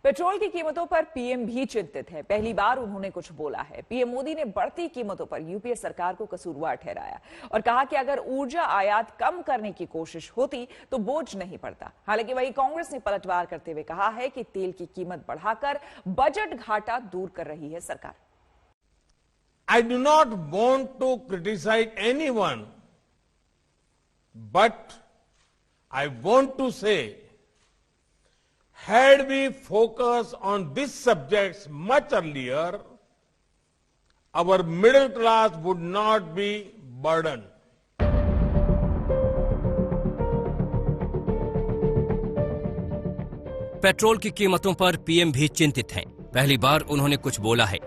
Petrol की कीमतों पर पीएम भी चिंतित है। पहली बार उन्होंने कुछ बोला है। पीएम मोदी ने बढ़ती कीमतों पर यूपीए सरकार को कसूरवार ठहराया और कहा कि अगर ऊर्जा आयात कम करने की कोशिश होती तो बोझ नहीं पड़ता। हालांकि वही कांग्रेस ने पलटवार करते हुए कहा है कि तेल की कीमत बढ़ाकर बजट घाटा दूर कर रही है सरकार। I do not want to criticize anyone, but I want to say, had we focused on these subjects much earlier, our middle class would not be burdened. Petrol की कीमतों पर पीएम भी चिंतित हैं। पहली बार उन्होंने कुछ बोला है।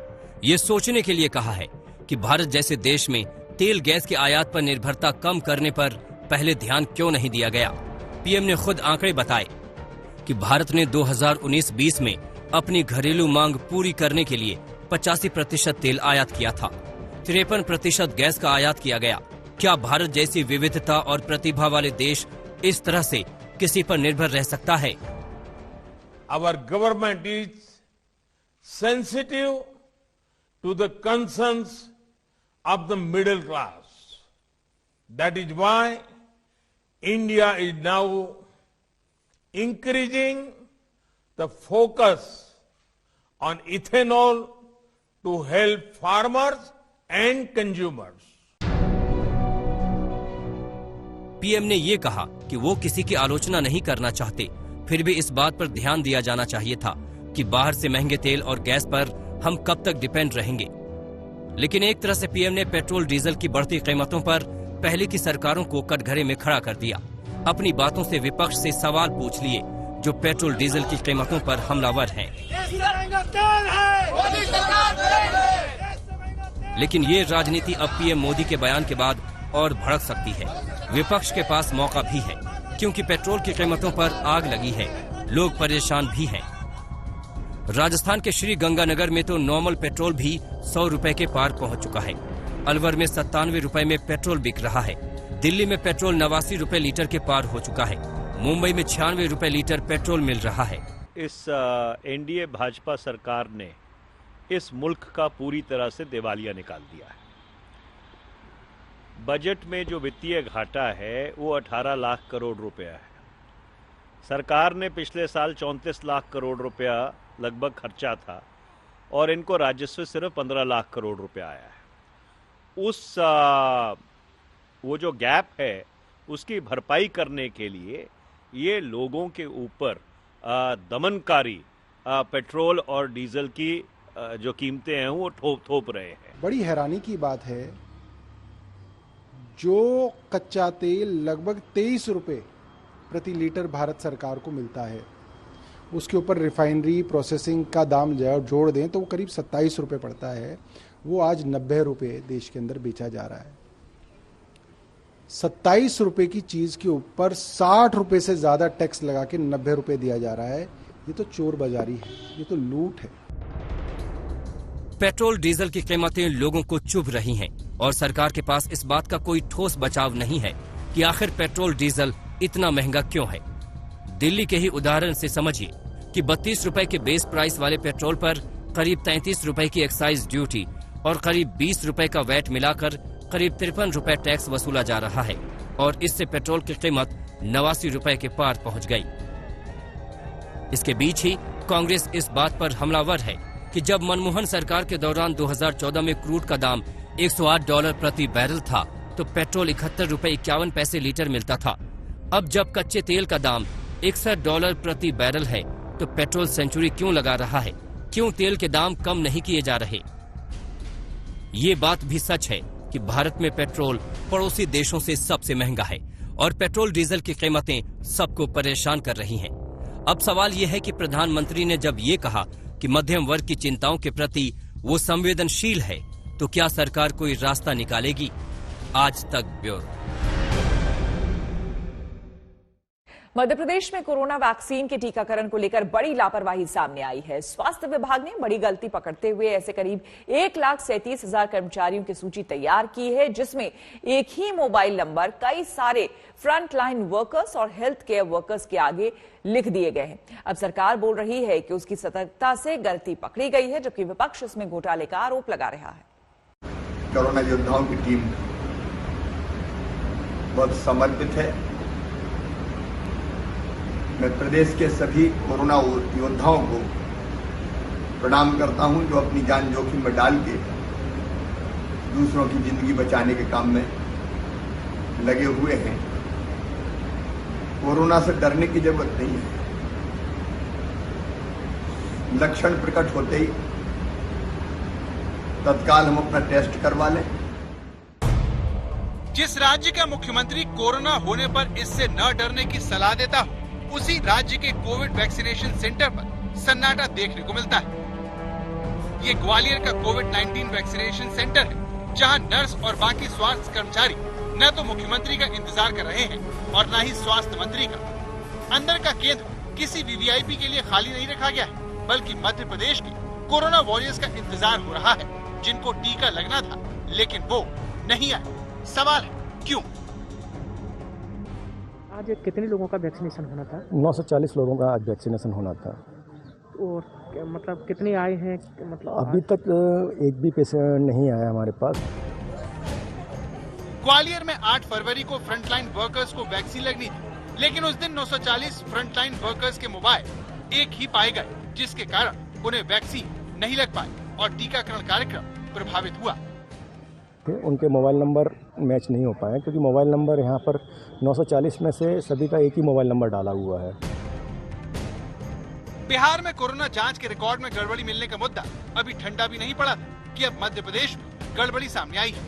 ये सोचने के लिए कहा है कि भारत जैसे देश में तेल गैस के आयात पर निर्भरता कम करने पर पहले ध्यान क्यों नहीं दिया गया। पीएम ने खुद आंकड़े बताए कि भारत ने 2019-20 में अपनी घरेलू मांग पूरी करने के लिए 85% तेल आयात किया था, 53% गैस का आयात किया गया। क्या भारत जैसी विविधता और प्रतिभा वाले देश इस तरह से किसी पर निर्भर रह सकता है? Our government is sensitive to the concerns of the middle class. That is why India is now increasing the focus on ethanol to help farmers and consumers. PM ने ये कहा कि वो किसी की आलोचना नहीं करना चाहते, फिर भी इस बात पर ध्यान दिया जाना चाहिए था कि बाहर से महंगे तेल और गैस पर हम कब तक डिपेंड रहेंगे। लेकिन एक तरह से पीएम ने पेट्रोल डीजल की बढ़ती कीमतों पर पहले की सरकारों को कटघरे में खड़ा कर दिया। अपनी बातों से विपक्ष से सवाल पूछ लिए जो पेट्रोल डीजल की कीमतों पर हमलावर हैं। लेकिन ये राजनीति अब पीएम मोदी के बयान के बाद और भड़क सकती है। विपक्ष के पास मौका भी है क्योंकि पेट्रोल की कीमतों पर आग लगी है, लोग परेशान भी हैं। राजस्थान के श्री गंगानगर में तो नॉर्मल पेट्रोल भी 100 रुपए के पार पहुंच चुका है। अलवर में 97 रुपए में पेट्रोल बिक रहा है। दिल्ली में पेट्रोल 89 रुपए लीटर के पार हो चुका है। मुंबई में 96 रुपए लीटर पेट्रोल मिल रहा है। इस एनडीए भाजपा सरकार ने इस मुल्क का पूरी तरह से दिवालिया निकाल दिया है। बजट में जो वित्तीय घाटा है वो 18 लाख करोड़ रुपया है। सरकार ने पिछले साल 34 लाख करोड़ रुपया लगभग खर्चा था और इनको राजस्व सिर्फ 15 लाख करोड़ रुपया आया है। वो जो गैप है उसकी भरपाई करने के लिए ये लोगों के ऊपर दमनकारी पेट्रोल और डीजल की जो कीमतें हैं वो थोप रहे हैं। बड़ी हैरानी की बात है, जो कच्चा तेल लगभग 23 रुपए प्रति लीटर भारत सरकार को मिलता है, उसके ऊपर रिफाइनरी प्रोसेसिंग का दाम जोड़ दें तो वो करीब 27 रुपए पड़ता है। वो आज 90 रुपए देश के अंदर बेचा जा रहा है। 27 रुपए की चीज के ऊपर 60 रुपए से ज्यादा टैक्स लगा के 90 रुपए दिया जा रहा है। ये तो चोर बाजारी है, ये तो लूट है। पेट्रोल डीजल की कीमतें लोगों को चुभ रही हैं और सरकार के पास इस बात का कोई ठोस बचाव नहीं है कि आखिर पेट्रोल डीजल इतना महंगा क्यों है। दिल्ली के ही उदाहरण से समझिए कि 32 रुपए के बेस प्राइस वाले पेट्रोल पर करीब 33 रुपए की एक्साइज ड्यूटी और करीब 20 रुपए का वैट मिलाकर करीब 53 रुपए टैक्स वसूला जा रहा है और इससे पेट्रोल की कीमत 89 रुपए के पार पहुंच गई। इसके बीच ही कांग्रेस इस बात पर हमलावर है कि जब मनमोहन सरकार के दौरान 2014 में क्रूड का दाम $108 प्रति बैरल था तो पेट्रोल 71 रुपए 51 पैसे लीटर मिलता था। अब जब कच्चे तेल का दाम $61 प्रति बैरल है तो पेट्रोल सेंचुरी क्यों लगा रहा है? क्यों तेल के दाम कम नहीं किए जा रहे? ये बात भी सच है कि भारत में पेट्रोल पड़ोसी देशों से सबसे महंगा है और पेट्रोल डीजल की कीमतें सबको परेशान कर रही हैं। अब सवाल यह है कि प्रधानमंत्री ने जब ये कहा कि मध्यम वर्ग की चिंताओं के प्रति वो संवेदनशील है तो क्या सरकार कोई रास्ता निकालेगी? आज तक ब्यूरो। मध्य प्रदेश में कोरोना वैक्सीन के टीकाकरण को लेकर बड़ी लापरवाही सामने आई है। स्वास्थ्य विभाग ने बड़ी गलती पकड़ते हुए ऐसे करीब 1,37,000 कर्मचारियों की सूची तैयार की है, जिसमें एक ही मोबाइल नंबर कई सारे फ्रंटलाइन वर्कर्स और हेल्थ केयर वर्कर्स के आगे लिख दिए गए हैं। अब सरकार बोल रही है कि उसकी सतर्कता से गलती पकड़ी गई है, जबकि विपक्ष इसमें घोटाले का आरोप लगा रहा है। कोरोना योद्धाओं की टीम बहुत समर्पित है। मैं प्रदेश के सभी कोरोना योद्धाओं को प्रणाम करता हूं, जो अपनी जान जोखिम में डाल के दूसरों की जिंदगी बचाने के काम में लगे हुए हैं। कोरोना से डरने की जरूरत नहीं है। लक्षण प्रकट होते ही तत्काल हम अपना टेस्ट करवा लें। जिस राज्य का मुख्यमंत्री कोरोना होने पर इससे न डरने की सलाह देता हो, उसी राज्य के कोविड वैक्सीनेशन सेंटर पर सन्नाटा देखने को मिलता है। ये ग्वालियर का कोविड-19 वैक्सीनेशन सेंटर है, जहां नर्स और बाकी स्वास्थ्य कर्मचारी न तो मुख्यमंत्री का इंतजार कर रहे हैं और न ही स्वास्थ्य मंत्री का। अंदर का केंद्र किसी वीवीआईपी के लिए खाली नहीं रखा गया है, बल्कि मध्य प्रदेश के कोरोना वॉरियर्स का इंतजार हो रहा है, जिनको टीका लगना था लेकिन वो नहीं आए। सवाल है क्यों? आज कितने लोगों का वैक्सीनेशन होना था? 940 लोगों का आज वैक्सीनेशन होना था। और मतलब कितने आए हैं? मतलब अभी तक एक भी पेशेंट नहीं आया हमारे पास। ग्वालियर में 8 फरवरी को फ्रंटलाइन वर्कर्स को वैक्सीन लगनी थी, लेकिन उस दिन 940 फ्रंटलाइन वर्कर्स के मोबाइल एक ही पाए गए, जिसके कारण उन्हें वैक्सीन नहीं लग पाई और टीकाकरण कार्यक्रम प्रभावित हुआ। उनके मोबाइल नंबर मैच नहीं हो पाए, क्योंकि मोबाइल नंबर यहाँ पर 940 में से सभी का एक ही मोबाइल नंबर डाला हुआ है। बिहार में कोरोना जांच के रिकॉर्ड में गड़बड़ी मिलने का मुद्दा अभी ठंडा भी नहीं पड़ा था कि अब मध्य प्रदेश में गड़बड़ी सामने आई है।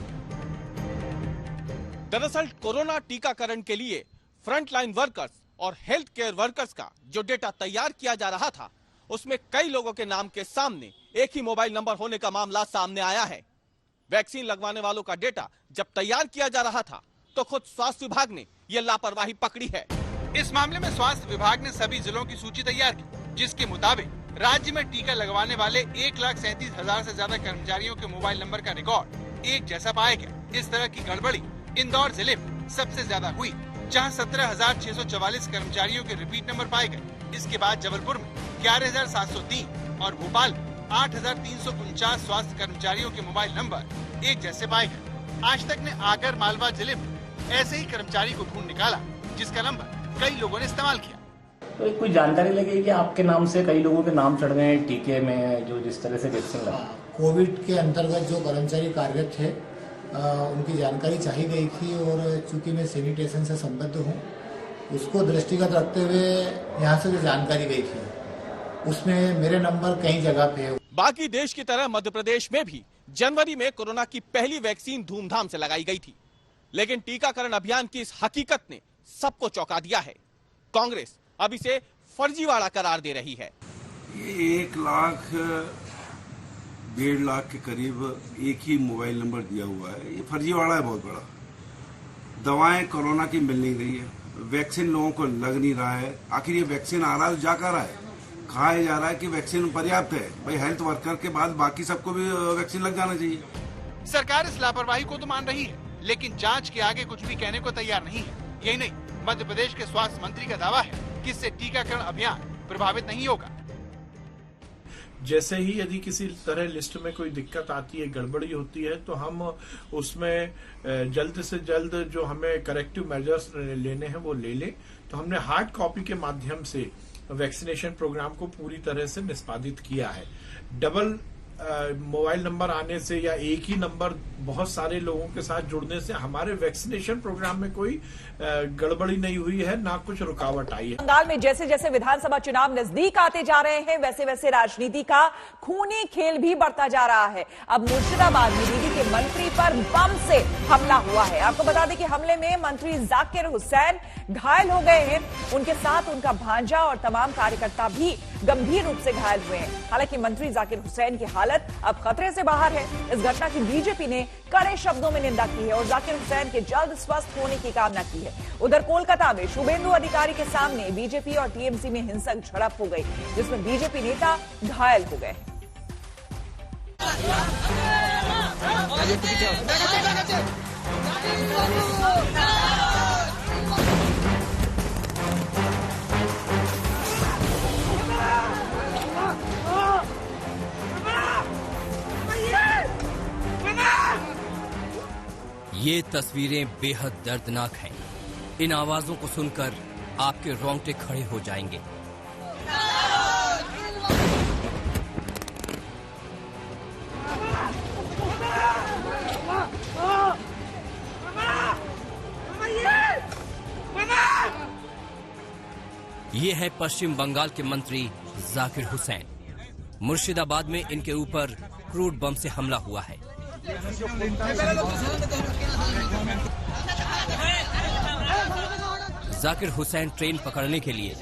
दरअसल कोरोना टीकाकरण के लिए फ्रंटलाइन वर्कर्स और हेल्थ केयर वर्कर्स का जो डेटा तैयार किया जा रहा था, उसमें कई लोगों के नाम के सामने एक ही मोबाइल नंबर होने का मामला सामने आया है। वैक्सीन लगवाने वालों का डेटा जब तैयार किया जा रहा था, तो खुद स्वास्थ्य विभाग ने यह लापरवाही पकड़ी है। इस मामले में स्वास्थ्य विभाग ने सभी जिलों की सूची तैयार की, जिसके मुताबिक राज्य में टीका लगवाने वाले 1,37,000 से ज्यादा कर्मचारियों के मोबाइल नंबर का रिकॉर्ड एक जैसा पाया गया। इस तरह की गड़बड़ी इंदौर जिले में सबसे ज्यादा हुई, जहां 17,644 कर्मचारियों के रिपीट नंबर पाए गए। इसके बाद जबलपुर में 11,703 और भोपाल में 8,349 स्वास्थ्य कर्मचारियों के मोबाइल नंबर एक जैसे पाए गए। आज तक ने आगर मालवा जिले में ऐसे ही कर्मचारी को ढूंढ निकाला, जिसका नंबर कई लोगों ने इस्तेमाल किया। तो कोई जानकारी लगी कि आपके नाम से कई लोगों के नाम चढ़ गए टीके में, जो जिस तरह से वैक्सीन लगा? कोविड के अंतर्गत जो कर्मचारी कार्यरत थे, उनकी जानकारी चाहिए गई थी, और चूंकि मैं सैनिटेशन से संबद्ध हूँ, उसको दृष्टिगत रखते हुए यहाँ से जो जानकारी गई थी, उसमें मेरे नंबर कई जगह पे है। बाकी देश की तरह मध्य प्रदेश में भी जनवरी में कोरोना की पहली वैक्सीन धूमधाम से लगाई गई थी, लेकिन टीकाकरण अभियान की इस हकीकत ने सबको चौंका दिया है। कांग्रेस अब इसे फर्जीवाड़ा करार दे रही है। ये 1 लाख 1.5 लाख के करीब एक ही मोबाइल नंबर दिया हुआ है। ये फर्जीवाड़ा है बहुत बड़ा। दवाएं कोरोना की मिल नहीं रही है, वैक्सीन लोगों को लग नहीं रहा है। आखिर ये वैक्सीन आ रहा है, जा कर रहा है, कहा जा रहा है कि वैक्सीन पर्याप्त है। भाई हेल्थ वर्कर के बाद बाकी सबको भी वैक्सीन लग जाना चाहिए। सरकार इस लापरवाही को तो मान रही है, लेकिन जांच के आगे कुछ भी कहने को तैयार नहीं है। यही नहीं, मध्य प्रदेश के स्वास्थ्य मंत्री का दावा है कि इससे टीकाकरण अभियान प्रभावित नहीं होगा। जैसे ही यदि किसी तरह लिस्ट में कोई दिक्कत आती है, गड़बड़ी होती है, तो हम उसमें जल्द से जल्द जो हमें करेक्टिव मेजर्स लेने हैं वो ले लें। तो हमने हार्ड कॉपी के माध्यम से वैक्सीनेशन प्रोग्राम को पूरी तरह से निष्पादित किया है। डबल मोबाइल नंबर आने से या एक ही नंबर बहुत सारे लोगों के साथ जुड़ने से हमारे वैक्सीनेशन प्रोग्राम में कोई गड़बड़ी नहीं हुई है, ना कुछ रुकावट आई है। बंगाल में जैसे जैसे विधानसभा चुनाव नजदीक आते जा रहे हैं, वैसे वैसे राजनीति का खूनी खेल भी बढ़ता जा रहा है। अब मुर्शिदाबाद में दीदी के मंत्री पर बम से हमला हुआ है। आपको बता दें कि हमले में मंत्री जाकिर हुसैन घायल हो गए हैं। उनके साथ उनका भांजा और तमाम कार्यकर्ता भी गंभीर रूप से घायल हुए हैं। हालांकि मंत्री जाकिर हुसैन की हालत अब खतरे से बाहर है। इस घटना की बीजेपी ने कड़े शब्दों में निंदा की है और जाकिर हुसैन के जल्द स्वस्थ होने की कामना की है। उधर कोलकाता में शुभेंदु अधिकारी के सामने बीजेपी और टीएमसी में हिंसक झड़प हो गई, जिसमें बीजेपी नेता घायल हो गए। ये तस्वीरें बेहद दर्दनाक हैं। इन आवाजों को सुनकर आपके रोंगटे खड़े हो जाएंगे। ये है पश्चिम बंगाल के मंत्री जाकिर हुसैन। मुर्शिदाबाद में इनके ऊपर क्रूड बम से हमला हुआ है। जाकिर हुसैन ट्रेन पकड़ने के लिए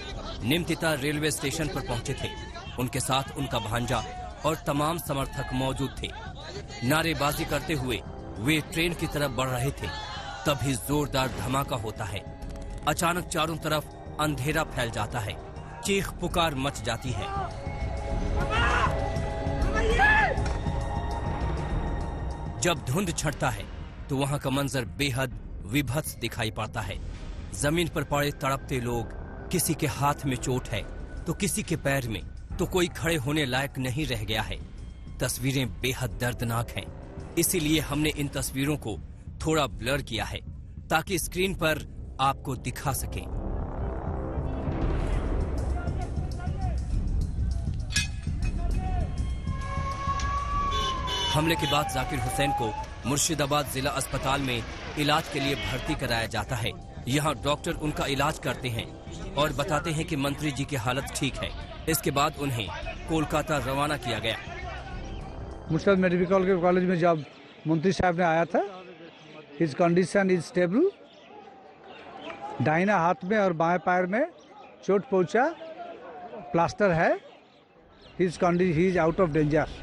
निमतिता रेलवे स्टेशन पर पहुंचे थे। उनके साथ उनका भांजा और तमाम समर्थक मौजूद थे। नारेबाजी करते हुए वे ट्रेन की तरफ बढ़ रहे थे, तभी जोरदार धमाका होता है। अचानक चारों तरफ अंधेरा फैल जाता है, चीख पुकार मच जाती है। जब धुंध छटता है तो वहां का मंजर बेहद विभत्स दिखाई पड़ता है। जमीन पर पड़े तड़पते लोग, किसी के हाथ में चोट है तो किसी के पैर में, तो कोई खड़े होने लायक नहीं रह गया है। तस्वीरें बेहद दर्दनाक हैं, इसीलिए हमने इन तस्वीरों को थोड़ा ब्लर किया है ताकि स्क्रीन पर आपको दिखा सकें। हमले के बाद जाकिर हुसैन को मुर्शिदाबाद जिला अस्पताल में इलाज के लिए भर्ती कराया जाता है। यहाँ डॉक्टर उनका इलाज करते हैं और बताते हैं कि मंत्री जी की हालत ठीक है। इसके बाद उन्हें कोलकाता रवाना किया गया। मुर्शिदाबाद मेडिकल कॉलेज में जब मंत्री साहब ने आया था, हिज कंडीशन इज स्टेबल। दाहिना हाथ में और बाएं पैर में चोट पहुंचा, प्लास्टर है, he is out of danger.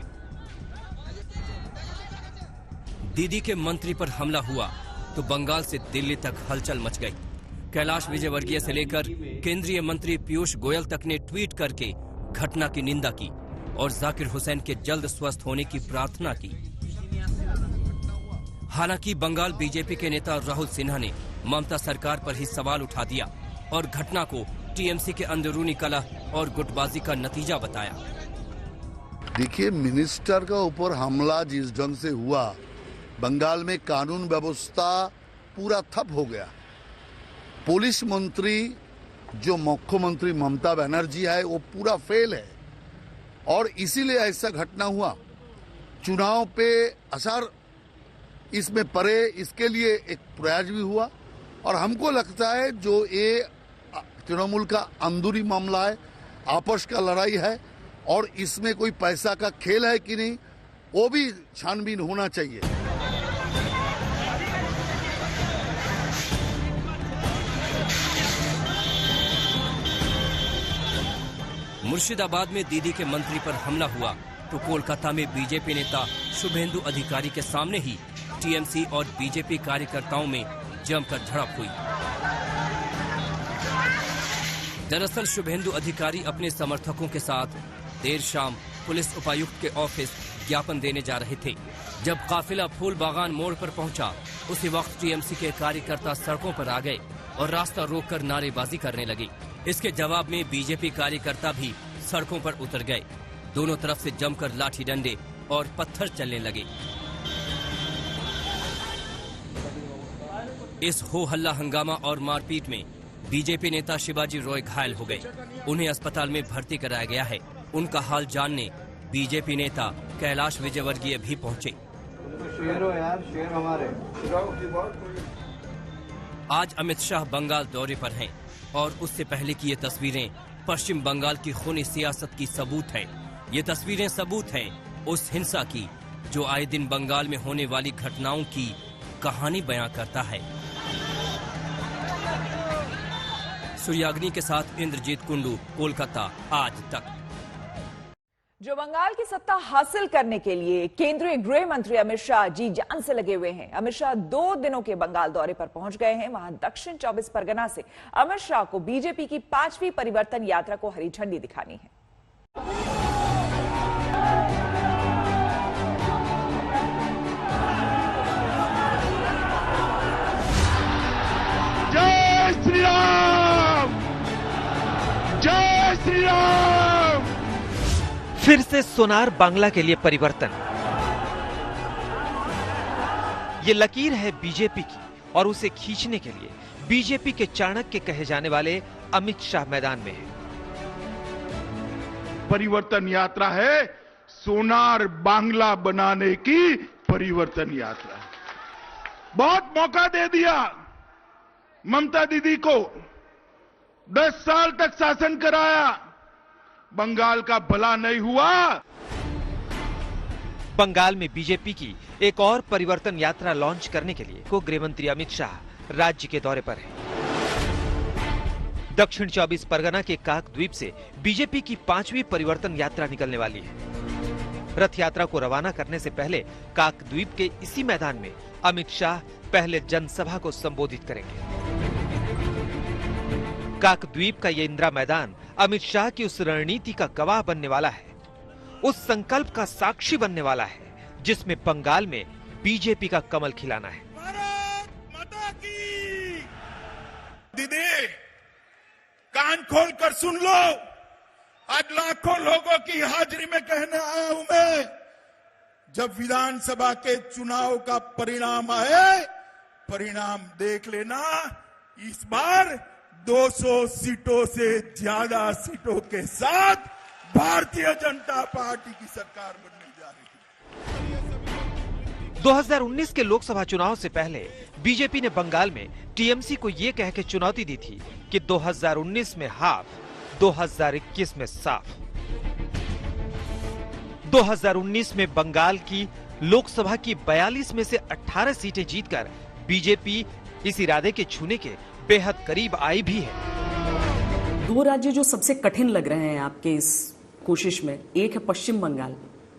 दीदी के मंत्री पर हमला हुआ तो बंगाल से दिल्ली तक हलचल मच गई। कैलाश विजयवर्गीय से लेकर केंद्रीय मंत्री पीयूष गोयल तक ने ट्वीट करके घटना की निंदा की और जाकिर हुसैन के जल्द स्वस्थ होने की प्रार्थना की। हालांकि बंगाल बीजेपी के नेता राहुल सिन्हा ने ममता सरकार पर ही सवाल उठा दिया और घटना को टीएमसी के अंदरूनी कलह और गुटबाजी का नतीजा बताया। देखिए, मिनिस्टर का ऊपर हमला जिस ढंग से हुआ, बंगाल में कानून व्यवस्था पूरा ठप हो गया। पुलिस मंत्री जो मुख्यमंत्री ममता बनर्जी है वो पूरा फेल है और इसीलिए ऐसा घटना हुआ। चुनाव पे असर इसमें पड़े, इसके लिए एक प्रयास भी हुआ और हमको लगता है जो ये तृणमूल का अंदरूनी मामला है, आपस का लड़ाई है और इसमें कोई पैसा का खेल है कि नहीं, वो भी छानबीन होना चाहिए। मुर्शिदाबाद में दीदी के मंत्री पर हमला हुआ तो कोलकाता में बीजेपी नेता शुभेंदु अधिकारी के सामने ही टीएमसी और बीजेपी कार्यकर्ताओं में जमकर झड़प हुई। दरअसल शुभेंदु अधिकारी अपने समर्थकों के साथ देर शाम पुलिस उपायुक्त के ऑफिस ज्ञापन देने जा रहे थे। जब काफिला फूल बागान मोड़ पर पहुंचा, उसी वक्त टीएमसी के कार्यकर्ता सड़कों पर आ गए और रास्ता रोककर नारेबाजी करने लगे। इसके जवाब में बीजेपी कार्यकर्ता भी सड़कों पर उतर गए। दोनों तरफ से जमकर लाठी डंडे और पत्थर चलने लगे। इस हो हल्ला हंगामा और मारपीट में बीजेपी नेता शिवाजी रॉय घायल हो गए। उन्हें अस्पताल में भर्ती कराया गया है। उनका हाल जानने बीजेपी नेता कैलाश विजयवर्गीय भी पहुंचे। आज अमित शाह बंगाल दौरे पर हैं और उससे पहले की ये तस्वीरें पश्चिम बंगाल की खूनी सियासत की सबूत है। ये तस्वीरें सबूत हैं उस हिंसा की जो आए दिन बंगाल में होने वाली घटनाओं की कहानी बयां करता है। सूर्याग्नि के साथ इंद्रजीत कुंडू, कोलकाता, आज तक। जो बंगाल की सत्ता हासिल करने के लिए केंद्रीय गृह मंत्री अमित शाह जी जान से लगे हुए हैं। अमित शाह 2 दिनों के बंगाल दौरे पर पहुंच गए हैं। वहां दक्षिण 24 परगना से अमित शाह को बीजेपी की 5वीं परिवर्तन यात्रा को हरी झंडी दिखानी है। जय श्री राम, जय श्री राम। फिर से सोनार बांग्ला के लिए परिवर्तन। ये लकीर है बीजेपी की और उसे खींचने के लिए बीजेपी के चाणक्य कहे जाने वाले अमित शाह मैदान में है। परिवर्तन यात्रा है सोनार बांग्ला बनाने की परिवर्तन यात्रा। बहुत मौका दे दिया ममता दीदी को, 10 साल तक शासन कराया, बंगाल का भला नहीं हुआ। बंगाल में बीजेपी की एक और परिवर्तन यात्रा लॉन्च करने के लिए को गृह मंत्री अमित शाह राज्य के दौरे पर है। दक्षिण 24 परगना के काक द्वीप से बीजेपी की 5वीं परिवर्तन यात्रा निकलने वाली है। रथ यात्रा को रवाना करने से पहले काक द्वीप के इसी मैदान में अमित शाह पहले जनसभा को संबोधित करेंगे। काक द्वीप का ये इंदिरा मैदान अमित शाह की उस रणनीति का गवाह बनने वाला है, उस संकल्प का साक्षी बनने वाला है जिसमें बंगाल में बीजेपी का कमल खिलाना है। दीदी कान खोल कर सुन लो, आज लाखों लोगों की हाजिरी में कहने आया हूं मैं, जब विधानसभा के चुनाव का परिणाम आए, परिणाम देख लेना, इस बार 200 सीटों से ज्यादा सीटों के साथ भारतीय जनता पार्टी की सरकार बनने जा रही है। 2019 के लोकसभा चुनाव से पहले बीजेपी ने बंगाल में टीएमसी को ये कह के चुनौती दी थी कि 2019 में हाफ, 2021 में साफ। 2019 में बंगाल की लोकसभा की 42 में से 18 सीटें जीतकर बीजेपी इस इरादे के छूने के बेहद करीब आई भी है। 2 राज्य जो सबसे कठिन लग रहे हैं आपके इस कोशिश में, एक है पश्चिम बंगाल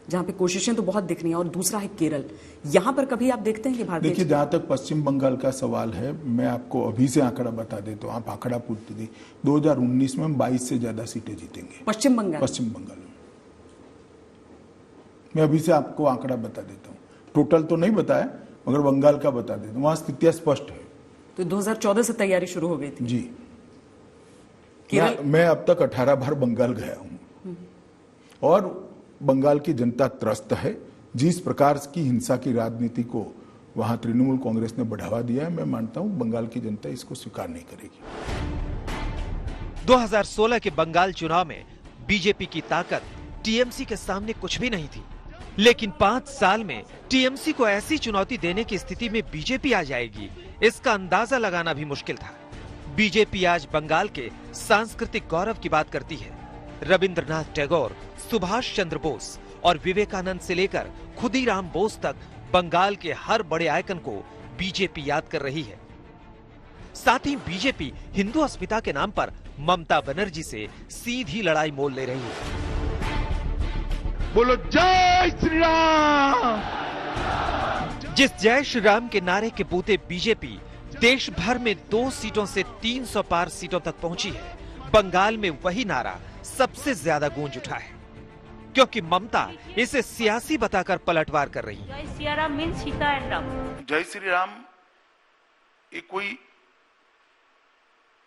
जहां पे कोशिशें तो बहुत दिख रही हैं, और दूसरा है केरल। यहां पर कभी आप देखते हैं कि भारतीय, देखिए जहां तक पश्चिम बंगाल का सवाल है, मैं आपको अभी से आंकड़ा बता देता हूं, आप आंकड़ा पूछते थे, 2019 में हम 22 से ज्यादा सीटें जीतेंगे पश्चिम बंगाल में। मैं अभी से आपको आंकड़ा बता देता हूँ, टोटल तो नहीं बताया मगर बंगाल का बता देता हूँ, वहां स्थितियां स्पष्ट है। तो 2014 से तैयारी शुरू हो गई थी जी। मैं अब तक 18 बार बंगाल गया हूं और बंगाल की जनता त्रस्त है। जिस प्रकार की हिंसा की राजनीति को वहां तृणमूल कांग्रेस ने बढ़ावा दिया है, मैं मानता हूं बंगाल की जनता इसको स्वीकार नहीं करेगी। 2016 के बंगाल चुनाव में बीजेपी की ताकत टीएमसी के सामने कुछ भी नहीं थी, लेकिन 5 साल में टीएमसी को ऐसी चुनौती देने की स्थिति में बीजेपी आ जाएगी, इसका अंदाजा लगाना भी मुश्किल था। बीजेपी आज बंगाल के सांस्कृतिक गौरव की बात करती है। रविंद्रनाथ टैगोर, सुभाष चंद्र बोस और विवेकानंद से लेकर खुदीराम बोस तक बंगाल के हर बड़े आइकन को बीजेपी याद कर रही है। साथ ही बीजेपी हिंदू अस्मिता के नाम पर ममता बनर्जी से सीधी लड़ाई मोल ले रही है। बोलो जय श्री राम। जिस जय श्री राम के नारे के बूते बीजेपी देश भर में 2 सीटों से 300 पार सीटों तक पहुंची है, बंगाल में वही नारा सबसे ज्यादा गूंज उठा है, क्योंकि ममता इसे सियासी बताकर पलटवार कर रही है। जय श्री राम मीन्स सीता एंड राम। जय श्री राम ये कोई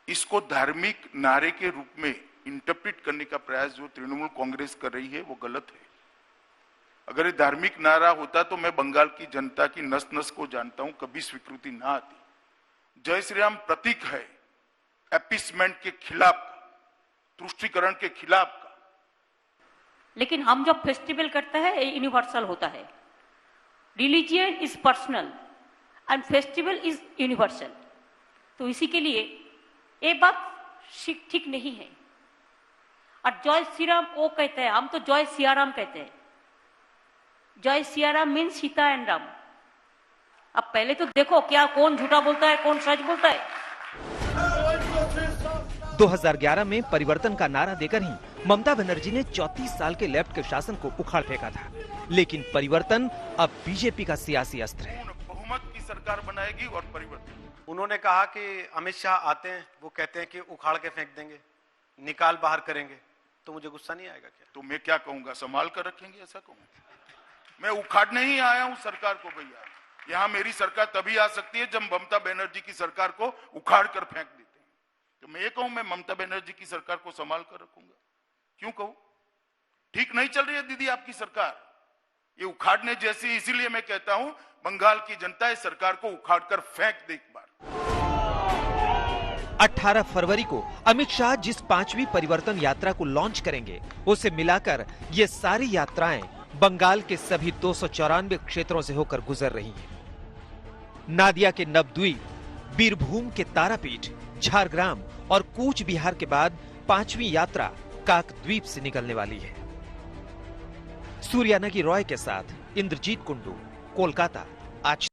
इसको धार्मिक नारे के रूप में इंटरप्रेट करने का प्रयास जो तृणमूल कांग्रेस कर रही है वो गलत है। अगर ये धार्मिक नारा होता तो मैं बंगाल की जनता की नस नस को जानता हूं, कभी स्वीकृति ना आती। जय श्री राम प्रतीक है एपिसमेंट के खिलाफ, तुष्टीकरण के खिलाफ का। लेकिन हम जब फेस्टिवल करते हैं ये यूनिवर्सल होता है। Religion is personal and festival is universal. तो इसी के लिए ये बात ठीक नहीं है। और जय श्री राम वो कहते हैं, हम तो जय सियाराम कहते हैं। जय सियाराम मीन्स सीता एंड राम। अब पहले तो देखो क्या कौन झूठा बोलता है, कौन सच बोलता है। 2011 में परिवर्तन का नारा देकर ही ममता बनर्जी ने 34 साल के लेफ्ट के शासन को उखाड़ फेंका था, लेकिन परिवर्तन अब बीजेपी का सियासी अस्त्र है। बहुमत की सरकार बनाएगी और परिवर्तन। उन्होंने कहा कि अमित शाह आते हैं, वो कहते हैं कि उखाड़ के फेंक देंगे, निकाल बाहर करेंगे, तो मुझे गुस्सा नहीं आएगा क्या? तो मैं क्या कहूंगा, संभाल कर रखेंगे ऐसा कहूंगा? मैं उखाड़ने ही आया हूं सरकार को भैया। यहाँ मेरी सरकार तभी आ सकती है जब ममता बनर्जी की सरकार को उखाड़ कर फेंक देते हैं। तो मैं ये कहूं, मैं ममता बनर्जी की सरकार को संभाल कर रखूंगा। क्यों कहूं? ठीक नहीं चल रही है दीदी आपकी सरकार, ये उखाड़ने जैसी। इसीलिए मैं कहता हूं बंगाल की जनता इस सरकार को उखाड़ कर फेंक दे एक बार। 18 फरवरी को अमित शाह जिस 5वीं परिवर्तन यात्रा को लॉन्च करेंगे, उसे मिलाकर ये सारी यात्राएं बंगाल के सभी 294 क्षेत्रों से होकर गुजर रही हैं। नादिया के नवद्वीप, बीरभूम के तारापीठ, झारग्राम और कूच बिहार के बाद 5वीं यात्रा काकद्वीप से निकलने वाली है। सूर्यानगी रॉय के साथ इंद्रजीत कुंडू, कोलकाता, आज।